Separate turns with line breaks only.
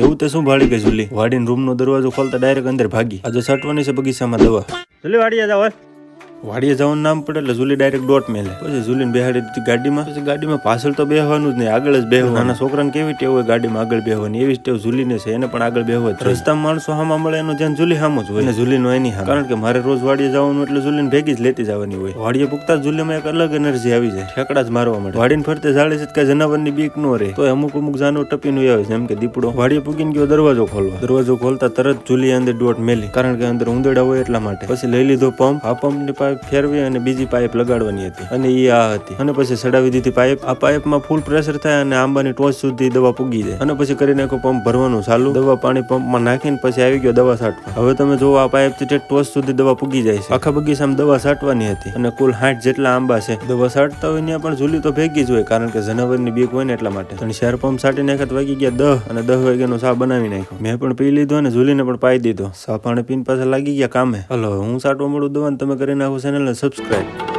એવું તે શું ભાળી ગઈ ઝૂલી વાડીને રૂમનો દરવાજો ખોલતા ડાયરેક્ટ અંદર ભાગી. આજે છાંટવાની છે બગીચામાં દવા. ઝૂલી વાડીએ જાવ. વાડીએ જવાનું નામ પડે એટલે ઝૂલી ડાયરેક્ટ ડોટ મેલે. પછી ઝૂલીને બેહાડી દીધી ગાડીમાં. પછી ગાડીમાં પાછળ તો બેહવાનું જ નહીં, આગળ જ બેહવાનું. નાના છોકરાને કેવી ટેવ હોય ગાડીમાં આગળ બેહવાની, એવી ટેવ ઝૂલીને છે. એને પણ આગળ બેહવા જ. રસ્તામાં માણસો હામાં મળે એનું ધ્યાન ઝૂલી હામું જ હોય અને ઝૂલીનો એની હામ. કારણ કે મારે રોજ વાડીએ જવાનું એટલે ઝૂલીને ભેગી જ લેતી જવાની હોય. વાડીએ પૂગતા ઝૂલીમાં એક અલગ એનર્જી આવી જાય, ઠેકડા જ મારવા માટે. વાડીને ફરતે ઝાડે છે કે જનાવરની બીક નો રહે, તો અમુક જાનવર ટપીનું આવે જેમ કે દીપડો. વાડીએ પૂગીને ગયો દરવાજો ખોલવા. દરવાજો ખોલતા તરત ઝૂલી અંદર ડોટ મેલી, કારણ કે અંદર ઉંદરડા હોય એટલા માટે. પછી લઈ લીધો પંપ. આ પંપની પાઇપ ફેરવી અને બીજી પાઇપ લગાડવાની હતી અને એ આ હતી. અને પછી ચડાવી દીધી પાઇપ. આ પાઇપમાં ફૂલ પ્રેશર થાય અને આંબાની ટોચ સુધી દવા પૂગી જાય. અને પછી કરી નાખો પંપ ભરવાનું ચાલુ. દવા પાણી પંપમાં નાખીને પછી આવી ગયો દવા છાંટવા. હવે તમે જોવો આ પાઇપ થી ટોચ સુધી દવા પૂગી જાય છે. આખા બગીચામાં દવા છાંટવાની હતી અને કુલ 60 જેટલા આંબા છે. દવા છાંટતા હોય ત્યાં પણ ઝૂલી તો ભેગી જ હોય, કારણ કે જનાવરની બીક હોય ને એટલા માટે. અને શેર પંપ છાંટી નાખ્યા વાગી ગયા 10 અને 10 વાગ્યાનો ચા બનાવી નાખ્યો. મેં પણ પી લીધો અને ઝૂલીને પણ પાઈ દીધો. ચા પાણી પીને પાછા લાગી ગયા કામે. હલો, હું છાંટવા મળું દવા, તમે કરી નાખો ચેનલને સબસ્ક્રાઇબ.